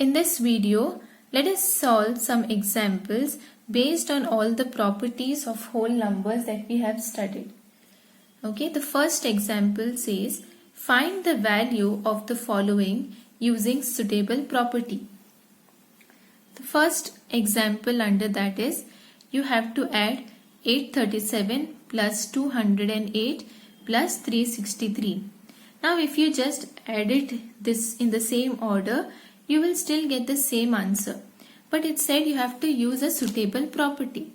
In this video, let us solve some examples based on all the properties of whole numbers that we have studied. Okay, the first example says, find the value of the following using suitable property. The first example under that is, you have to add 837 plus 208 plus 363. Now if you just added this in the same order, you will still get the same answer. But it said you have to use a suitable property.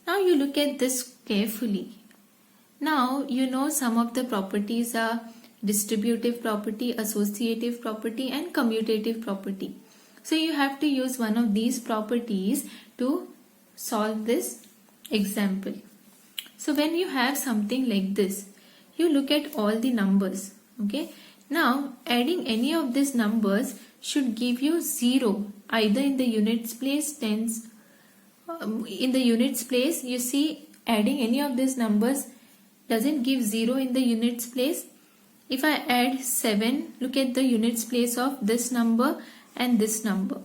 Now you look at this carefully. Now you know some of the properties are distributive property, associative property and commutative property. So you have to use one of these properties to solve this example. So when you have something like this, you look at all the numbers. Okay. Now adding any of these numbers should give you 0 either in the units place, tens. In the units place, you see adding any of these numbers doesn't give 0 in the units place. If I add 7, look at the units place of this number and this number.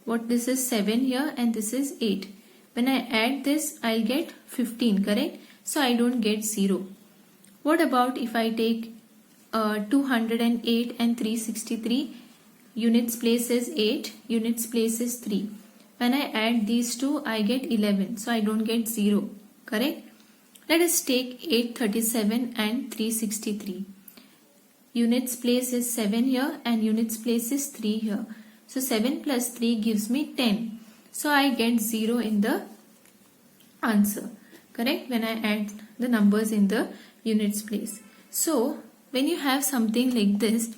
What this is 7 here and this is 8. When I add this, I'll get 15, correct? So I don't get 0. What about if I take 208 and 363? Units place is 8, units place is 3. When I add these two, I get 11. So I don't get 0, correct? Let us take 837 and 363. Units place is 7 here and units place is 3 here. So 7 plus 3 gives me 10. So I get 0 in the answer, correct? When I add the numbers in the units place. So when you have something like this,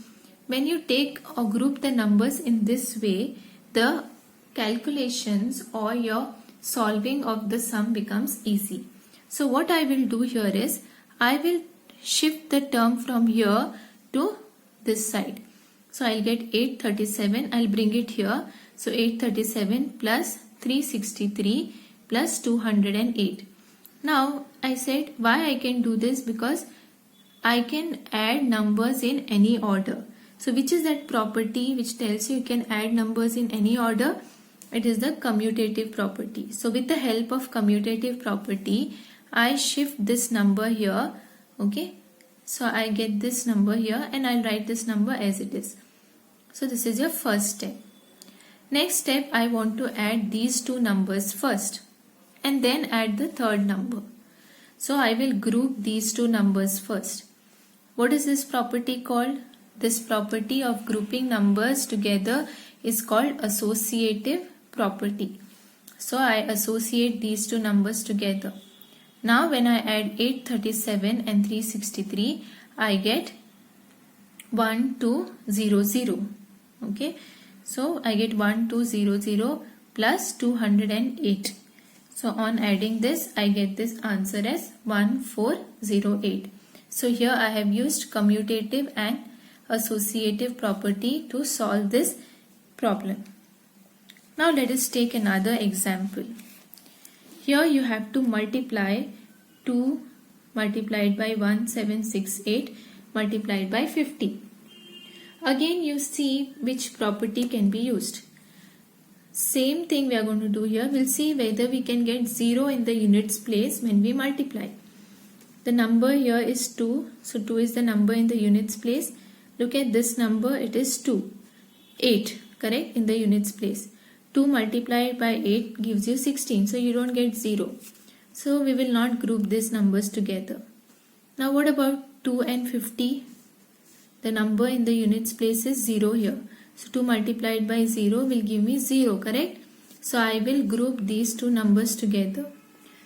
when you take or group the numbers in this way, the calculations or your solving of the sum becomes easy. So what I will do here is, I will shift the term from here to this side. So I'll get 837, I'll bring it here. So 837 plus 363 plus 208. Now I said why I can do this, because I can add numbers in any order. So which is that property which tells you can add numbers in any order? It is the commutative property. So with the help of commutative property, I shift this number here. Okay. So I get this number here and I'll write this number as it is. So this is your first step. Next step, I want to add these two numbers first and then add the third number. So I will group these two numbers first. What is this property called? This property of grouping numbers together is called associative property. So I associate these two numbers together. Now when I add 837 and 363, I get 1200. Okay. So I get 1200 plus 208. So on adding this, I get this answer as 1408. So here I have used commutative and associative property to solve this problem. Now let us take another example. Here you have to multiply 2 multiplied by 1768 multiplied by 50. Again you see which property can be used. Same thing we are going to do here. We'll see whether we can get 0 in the units place when we multiply. The number here is 2. So 2 is the number in the units place. Look at this number, it is 2. 8, correct, in the units place. 2 multiplied by 8 gives you 16. So you don't get 0. So we will not group these numbers together. Now what about 2 and 50? The number in the units place is 0 here. So 2 multiplied by 0 will give me 0, correct? So I will group these two numbers together.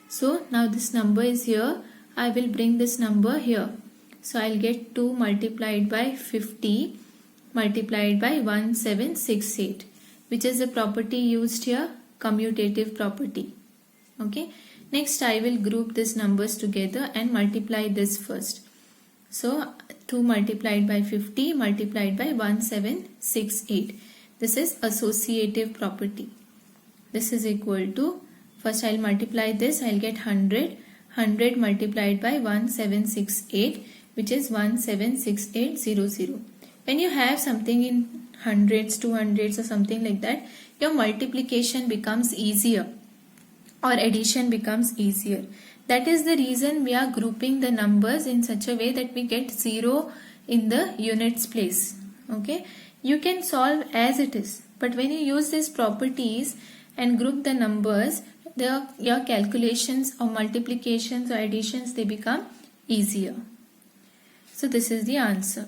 So now this number is here. I will bring this number here. So I'll get 2 multiplied by 50 multiplied by 1768. Which is the property used here? Commutative property. Okay. Next I will group these numbers together and multiply this first. So 2 multiplied by 50 multiplied by 1768. This is associative property. This is equal to, first I'll multiply this, I'll get 100. 100 multiplied by 1768, which is 176800. When you have something in hundreds, 200s or something like that, your multiplication becomes easier or addition becomes easier. That is the reason we are grouping the numbers in such a way that we get 0 in the units place. Okay, you can solve as it is, but when you use these properties and group the numbers, your calculations or multiplications or additions, they become easier. So this is the answer.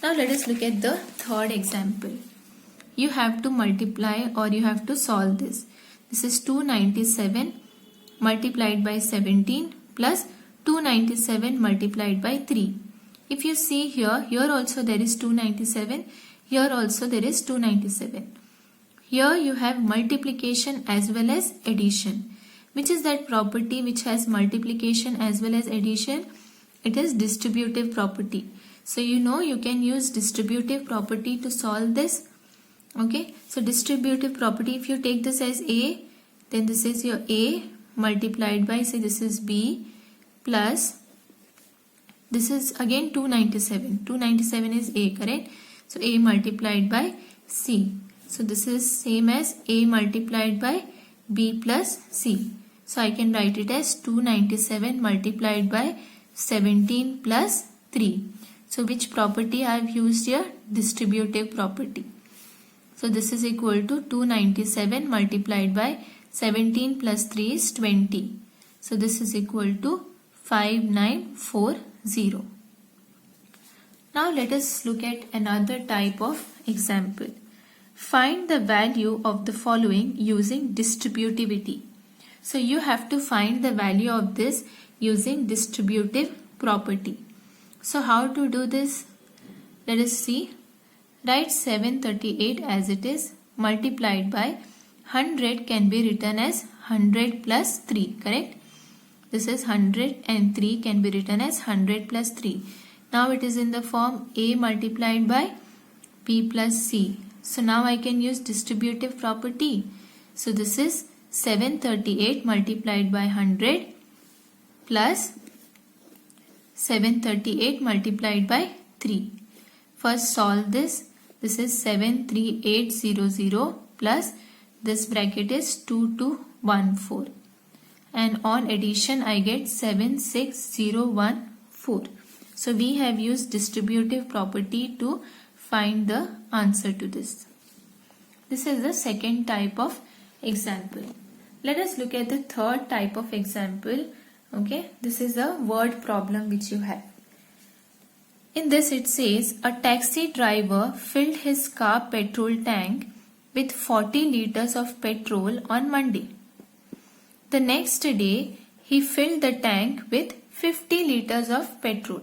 Now let us look at the third example. You have to multiply or you have to solve this. This is 297 multiplied by 17 plus 297 multiplied by 3. If you see here also there is 297, here also there is 297. Here you have multiplication as well as addition. Which is that property which has multiplication as well as addition? It is distributive property. So you know you can use distributive property to solve this. Okay, so distributive property, if you take this as A, then this is your A multiplied by, say this is B, plus this is again 297. 297 is A, correct? So A multiplied by C. So this is same as A multiplied by B plus C. So I can write it as 297 multiplied by 17 plus 3. So which property I have used here? Distributive property. So this is equal to 297 multiplied by 17 plus 3 is 20. So this is equal to 5940. Now let us look at another type of example. Find the value of the following using distributivity. So you have to find the value of this using distributive property. So how to do this? Let us see. Write 738 as it is multiplied by 100 can be written as 100 plus 3, correct? This is 100 and 3 can be written as 100 plus 3. Now it is in the form A multiplied by B plus C. So now I can use distributive property. So this is 738 multiplied by 100 plus 738 multiplied by 3. First solve this. This is 73800 plus this bracket is 2214. And on addition I get 76014. So we have used distributive property to find the answer to this. This is the second type of example. Let us look at the third type of example. Okay, this is a word problem which you have. In this it says a taxi driver filled his car petrol tank with 40 liters of petrol on Monday. The next day he filled the tank with 50 liters of petrol.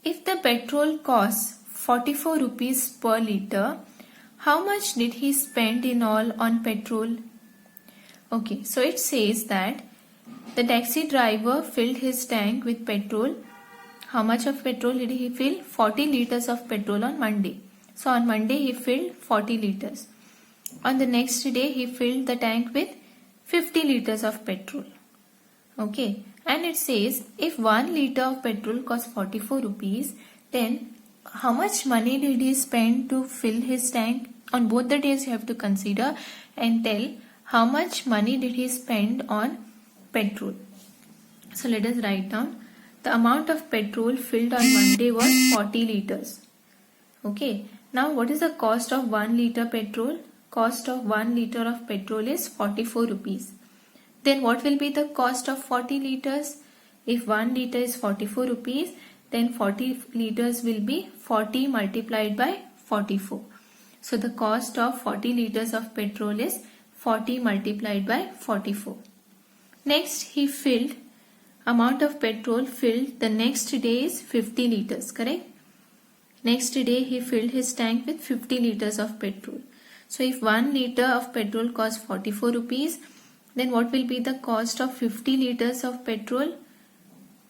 If the petrol costs 44 rupees per liter, how much did he spend in all on petrol? Okay, so it says that the taxi driver filled his tank with petrol. How much of petrol did he fill? 40 liters of petrol on Monday. So on Monday he filled 40 liters. On the next day he filled the tank with 50 liters of petrol. Okay, and it says if 1 liter of petrol costs 44 rupees, then how much money did he spend to fill his tank? On both the days you have to consider and tell how much money did he spend on petrol. So let us write down. The amount of petrol filled on Monday was 40 liters. Okay. Now what is the cost of 1 liter petrol? Cost of 1 liter of petrol is 44 rupees. Then what will be the cost of 40 liters? If 1 liter is 44 rupees, then 40 liters will be 40 multiplied by 44. So the cost of 40 liters of petrol is 40 multiplied by 44. Next he filled. Amount of petrol filled the next day is 50 liters, correct? Next day he filled his tank with 50 liters of petrol. So if 1 liter of petrol costs 44 rupees, then what will be the cost of 50 liters of petrol?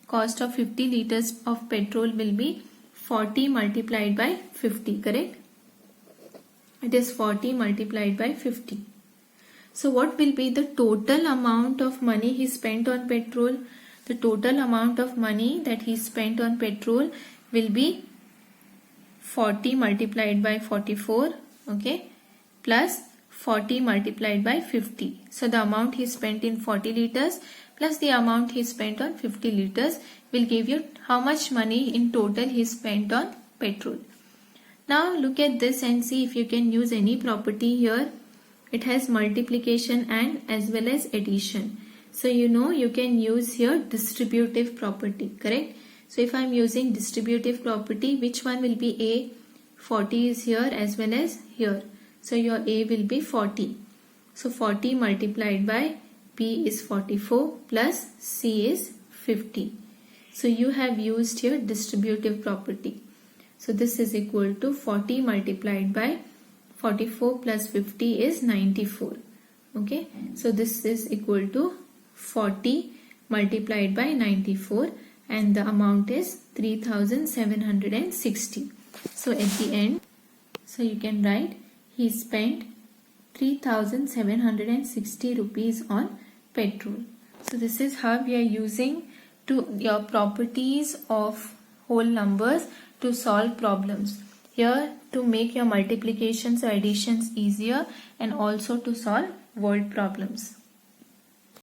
Cost of 50 liters of petrol will be 40 multiplied by 50, correct? It is 40 multiplied by 50. So what will be the total amount of money he spent on petrol? The total amount of money that he spent on petrol will be 40 multiplied by 44, okay, plus 40 multiplied by 50. So the amount he spent in 40 liters plus the amount he spent on 50 liters will give you how much money in total he spent on petrol. Now look at this and see if you can use any property here. It has multiplication and as well as addition. So you can use here distributive property, correct? So if I am using distributive property, which one will be A? 40 is here as well as here. So your A will be 40. So 40 multiplied by B is 44 plus C is 50. So you have used here distributive property. So this is equal to 40 multiplied by 44 plus 50 is 94. Okay. So this is equal to 40 multiplied by 94 and the amount is 3760. So at the end, so you can write he spent 3760 rupees on petrol. So this is how we are using your properties of whole numbers to solve problems. Here to make your multiplications or additions easier and also to solve word problems.